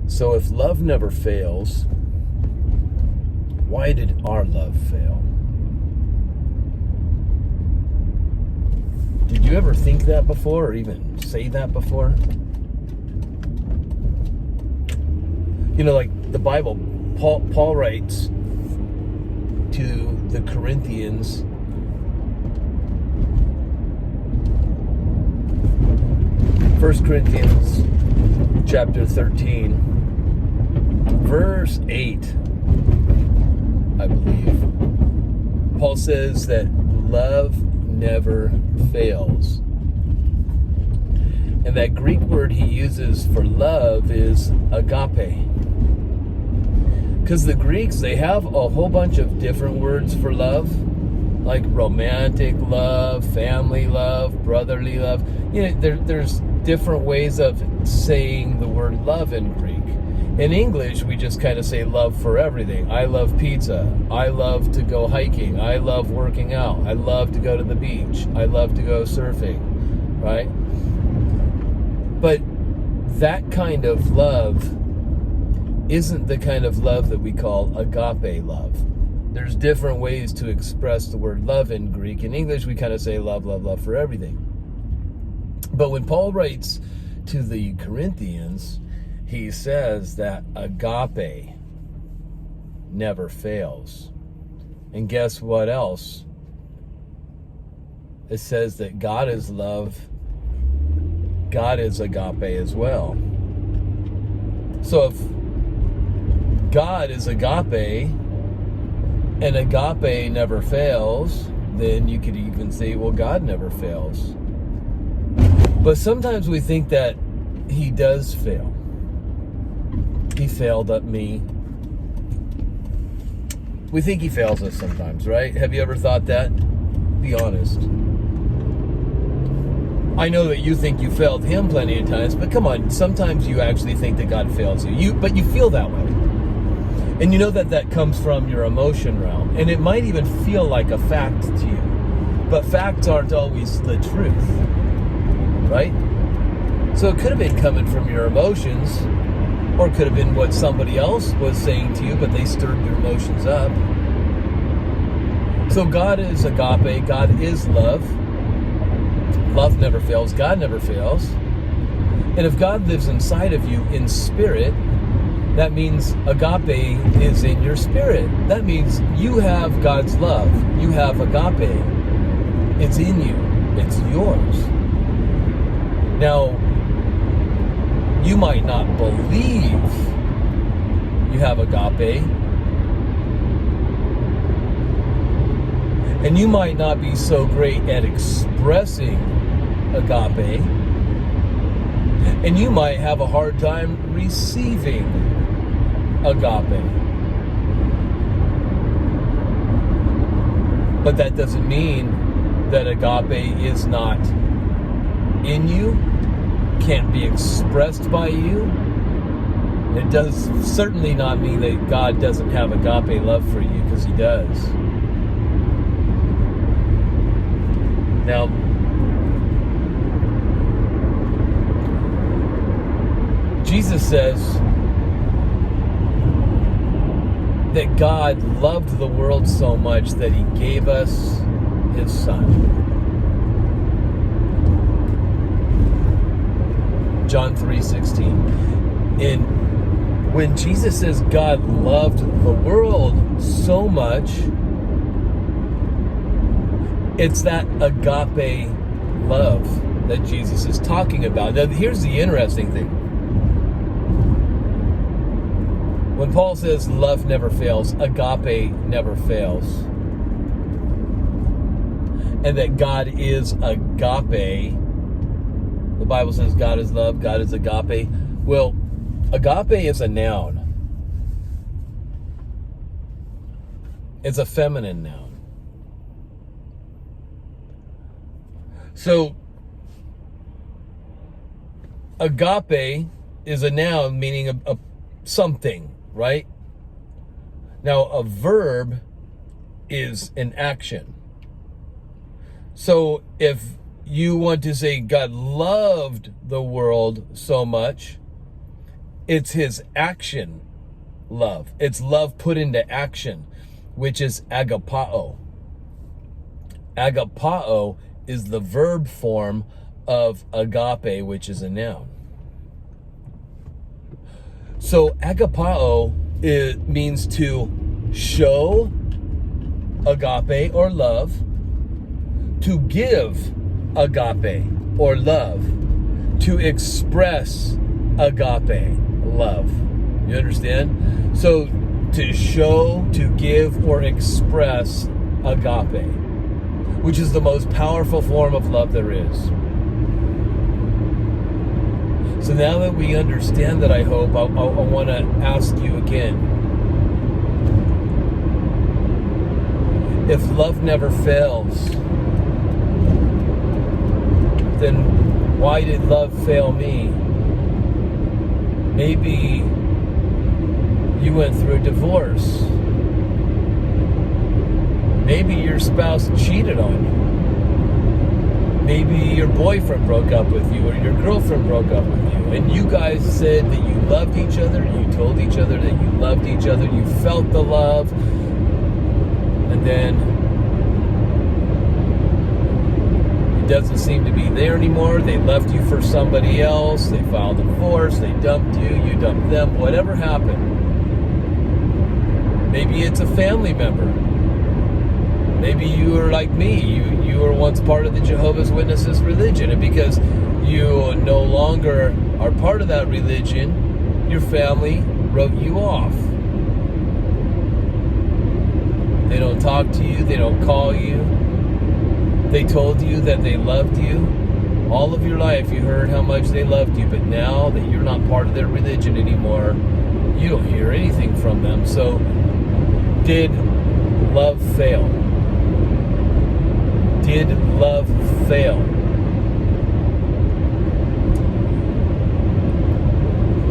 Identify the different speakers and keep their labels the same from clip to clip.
Speaker 1: So if love never fails, why did our love fail? Did you ever think that before, or even say that before? You know, like the Bible, Paul writes to the Corinthians, First Corinthians chapter 13, verse 8, I believe. Paul says that love never fails. And that Greek word he uses for love is agape. Because the Greeks, they have a whole bunch of different words for love, like romantic love, family love, brotherly love. You know, there's different ways of saying the word love in Greek. In English, we just kind of say love for everything. I love pizza. I love to go hiking. I love working out. I love to go to the beach. I love to go surfing, right? But that kind of love isn't the kind of love that we call agape love. There's different ways to express the word love in Greek. In English, we kind of say love, love, love for everything. But when Paul writes to the Corinthians, he says that agape never fails. And guess what else? It says that God is love. God is agape as well. So if God is agape and agape never fails, then you could even say, well, God never fails. But sometimes we think that he does fail. He failed at me. We think he fails us sometimes, right? Have you ever thought that? Be honest. I know that you think you failed him plenty of times, but come on, sometimes you actually think that God fails you. But you feel that way. And you know that that comes from your emotion realm. And it might even feel like a fact to you. But facts aren't always the truth. Right? So it could have been coming from your emotions, or it could have been what somebody else was saying to you, but they stirred your emotions up. So God is agape. God is love. Love never fails. God never fails. And if God lives inside of you in spirit, that means agape is in your spirit. That means you have God's love. You have agape. It's in you. It's yours. Now, you might not believe you have agape, and you might not be so great at expressing agape, and you might have a hard time receiving agape. But that doesn't mean that agape is not in you, can't be expressed by you. It does certainly not mean that God doesn't have agape love for you, because he does. Now, Jesus says that God loved the world so much that he gave us his son. John 3:16. And when Jesus says God loved the world so much, it's that agape love that Jesus is talking about. Now, here's the interesting thing. When Paul says love never fails, agape never fails. And that God is agape. The Bible says God is love, God is agape. Well, agape is a noun. It's a feminine noun. So, agape is a noun meaning a something, right? Now, a verb is an action. So, if you want to say God loved the world so much, It's his action love. It's love put into action, which is agapao. Agapao is the verb form of agape, which is a noun. So agapao, it means to show agape or love, to give agape or love, to express agape love. You understand? So to show, to give, or express agape, which is the most powerful form of love there is. So now that we understand that, I hope, I want to ask you again. If love never fails, then why did love fail me? Maybe you went through a divorce. Maybe your spouse cheated on you. Maybe your boyfriend broke up with you, or your girlfriend broke up with you, and you guys said that you loved each other, you told each other that you loved each other, you felt the love, and then it doesn't seem to be there anymore. They left you for somebody else, they filed a divorce, they dumped you, you dumped them, whatever happened. Maybe it's a family member. Maybe you are like me. You were once part of the Jehovah's Witnesses religion, and because you no longer are part of that religion, your family wrote you off. They don't talk to you. They don't call you. They told you that they loved you. All of your life you heard how much they loved you, but now that you're not part of their religion anymore, you don't hear anything from them. So, did love fail? Did love fail?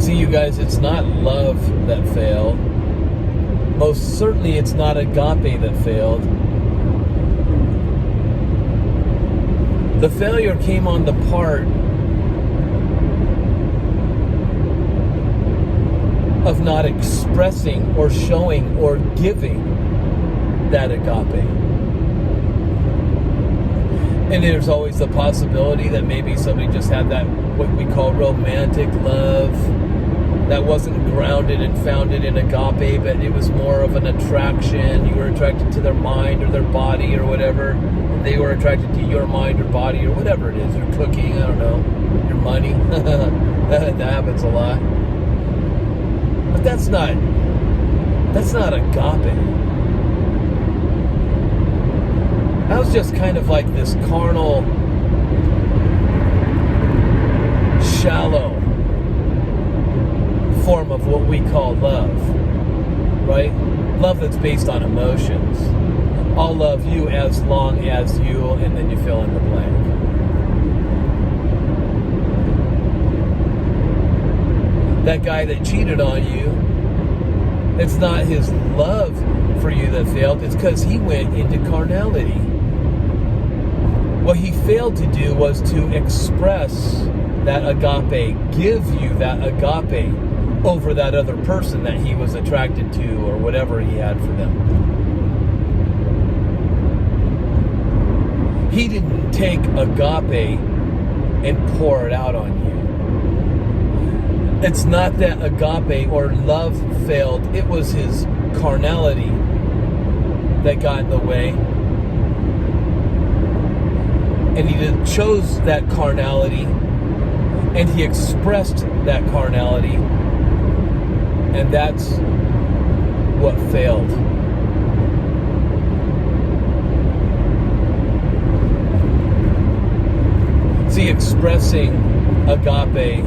Speaker 1: See, you guys, it's not love that failed. Most certainly it's not agape that failed. The failure came on the part of not expressing or showing or giving that agape. And there's always the possibility that maybe somebody just had that, what we call romantic love, that wasn't grounded and founded in agape, but it was more of an attraction. You were attracted to their mind or their body or whatever. And they were attracted to your mind or body or whatever it is. Your cooking, I don't know, your money. That happens a lot. But that's not agape. That was just kind of like this carnal, shallow form of what we call love, right? Love that's based on emotions. I'll love you as long as you, and then you fill in the blank. That guy that cheated on you, it's not his love for you that failed, it's because he went into carnality. What he failed to do was to express that agape, give you that agape over that other person that he was attracted to or whatever he had for them. He didn't take agape and pour it out on you. It's not that agape or love failed, it was his carnality that got in the way. And he chose that carnality, and he expressed that carnality, and that's what failed. See, expressing agape,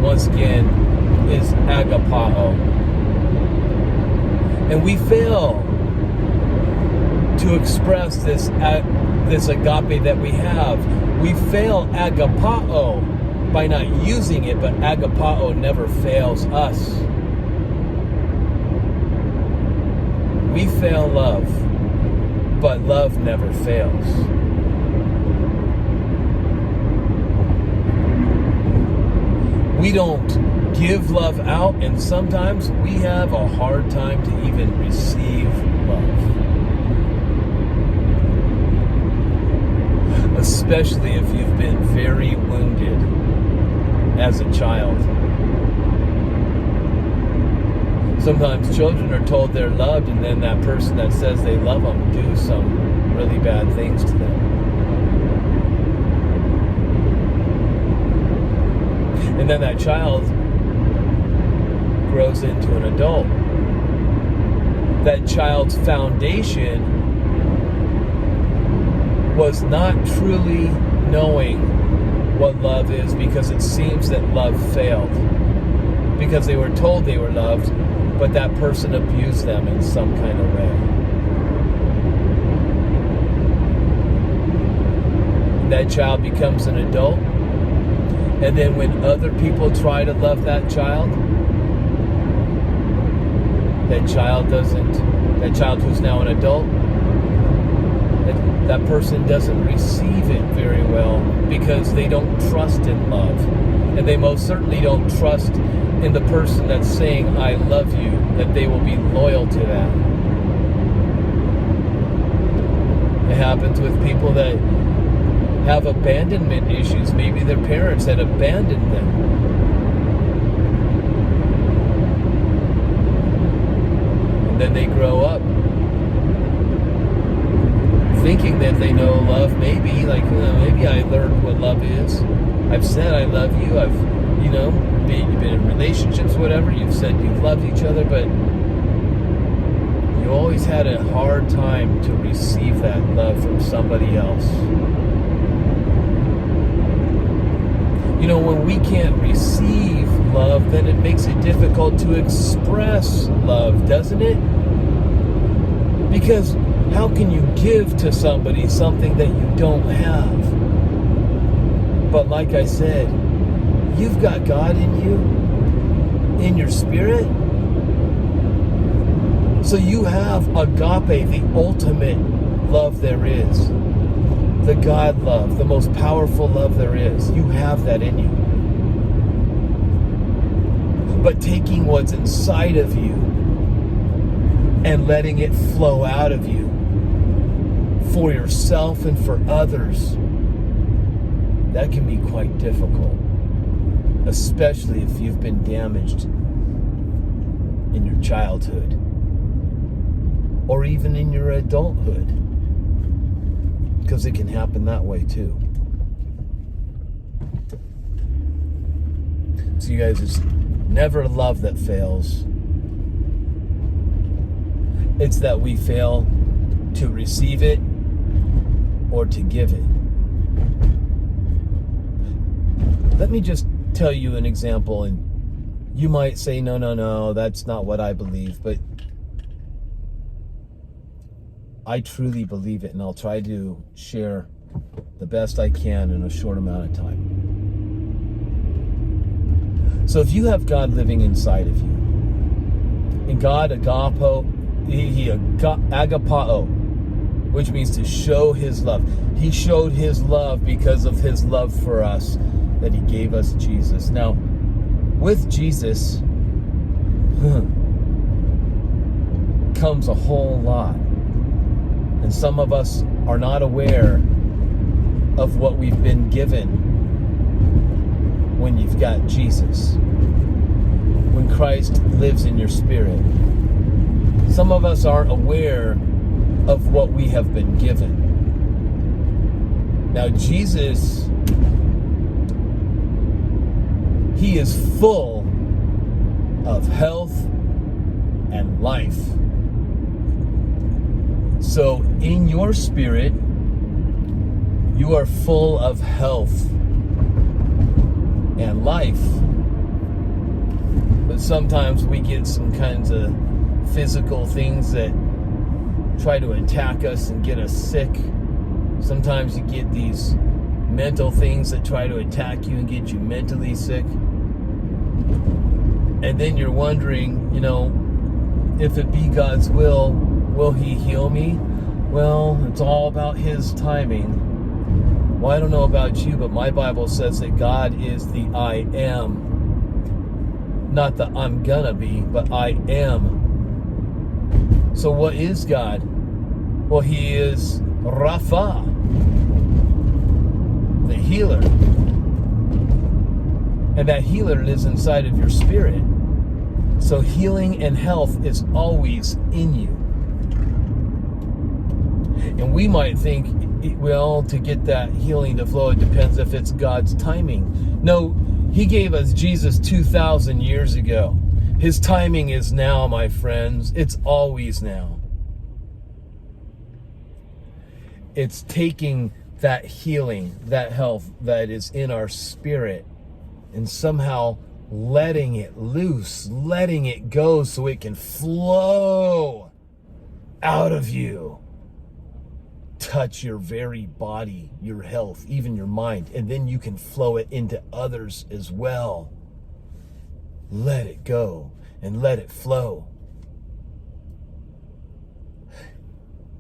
Speaker 1: once again, is agapao. And we fail to express this agape that we have. We fail agapao by not using it, but agapao never fails us. We fail love, but love never fails. We don't give love out, and sometimes we have a hard time to even receive love. Especially if you've been very wounded as a child. Sometimes children are told they're loved, and then that person that says they love them do some really bad things to them. And then that child grows into an adult. That child's foundation was not truly knowing what love is, because it seems that love failed. Because they were told they were loved, but that person abused them in some kind of way. That child becomes an adult, and then when other people try to love that child who's now an adult, that person doesn't receive it very well, because they don't trust in love. And they most certainly don't trust in the person that's saying, I love you, that they will be loyal to that. It happens with people that have abandonment issues. Maybe their parents had abandoned them. And then they grow up thinking that they know love. Maybe I learned what love is. I've said I love you. You've been in relationships, whatever. You've said you've loved each other, but you always had a hard time to receive that love from somebody else. When we can't receive love, then it makes it difficult to express love, doesn't it? Because how can you give to somebody something that you don't have? But like I said, you've got God in you, in your spirit. So you have agape, the ultimate love there is. The God love, the most powerful love there is. You have that in you. But taking what's inside of you and letting it flow out of you for yourself and for others, that can be quite difficult, especially if you've been damaged in your childhood or even in your adulthood, because it can happen that way too. So you guys, it's never love that fails. It's that we fail to receive it or to give it. Let me just tell you an example, and you might say, no, that's not what I believe, but I truly believe it, and I'll try to share the best I can in a short amount of time. So if you have God living inside of you, and God agapao, which means to show his love. He showed his love because of his love for us, that he gave us Jesus. Now, with Jesus comes a whole lot. And some of us are not aware of what we've been given when you've got Jesus. When Christ lives in your spirit. Some of us aren't aware of what we have been given. Now, Jesus, he is full of health and life. So in your spirit, you are full of health and life. But sometimes we get some kinds of physical things that try to attack us and get us sick. Sometimes you get these mental things that try to attack you and get you mentally sick. And then you're wondering, if it be God's will he heal me? Well, it's all about his timing. Well, I don't know about you, but my Bible says that God is the I am. Not that I'm gonna be, but I am. So what is God? Well, he is Rapha, the healer. And that healer lives inside of your spirit. So healing and health is always in you. And we might think, well, to get that healing to flow, it depends if it's God's timing. No, he gave us Jesus 2,000 years ago. His timing is now, my friends. It's always now. It's taking that healing, that health that is in our spirit, and somehow letting it loose, letting it go so it can flow out of you. Touch your very body, your health, even your mind, and then you can flow it into others as well. Let it go and let it flow.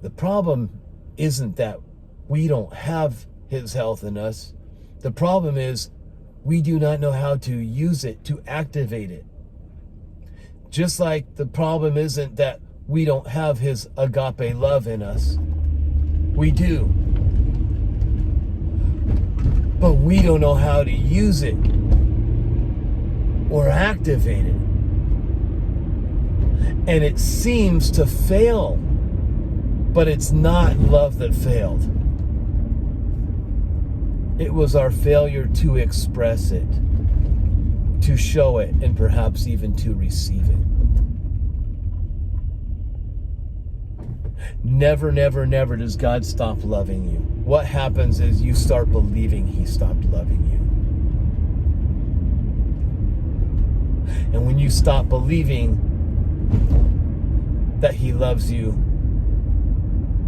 Speaker 1: The problem isn't that we don't have his health in us. The problem is we do not know how to use it, to activate it. Just like the problem isn't that we don't have his agape love in us. We do. But we don't know how to use it or activate it. And it seems to fail. But it's not love that failed. It was our failure to express it, to show it, and perhaps even to receive it. Never, never, never does God stop loving you. What happens is you start believing he stopped loving you. And when you stop believing that he loves you,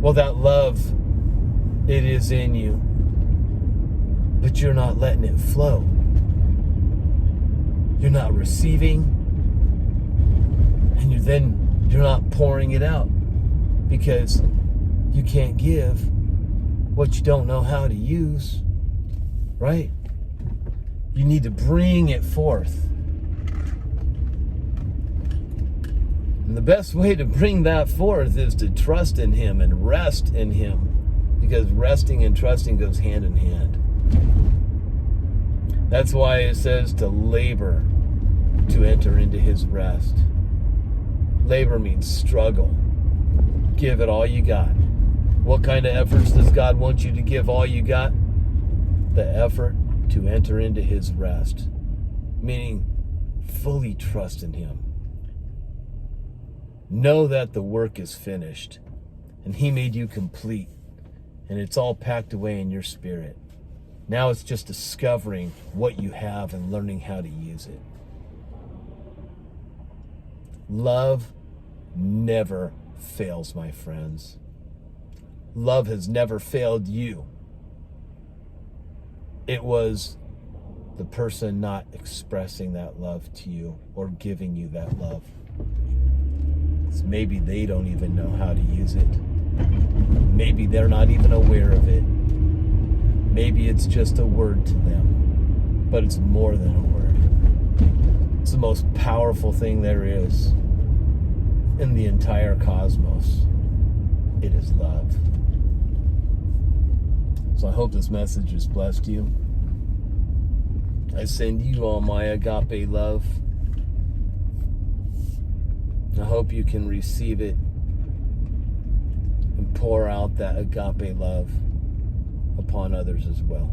Speaker 1: well, that love, it is in you, but you're not letting it flow. You're not receiving, and you're not pouring it out, because you can't give what you don't know how to use, right? You need to bring it forth. And the best way to bring that forth is to trust in him and rest in him, because resting and trusting goes hand in hand. That's why it says to labor to enter into his rest. Labor means struggle. Give it all you got. What kind of efforts does God want you to give all you got? The effort to enter into his rest, meaning fully trust in him. Know that the work is finished and he made you complete, and it's all packed away in your spirit. Now it's just discovering what you have and learning how to use it. Love never fails, my friends. Love has never failed you. It was the person not expressing that love to you or giving you that love. So maybe they don't even know how to use it. Maybe they're not even aware of it. Maybe it's just a word to them, but it's more than a word. It's the most powerful thing there is in the entire cosmos. It is love. So I hope this message has blessed you. I send you all my agape love. I hope you can receive it and pour out that agape love upon others as well.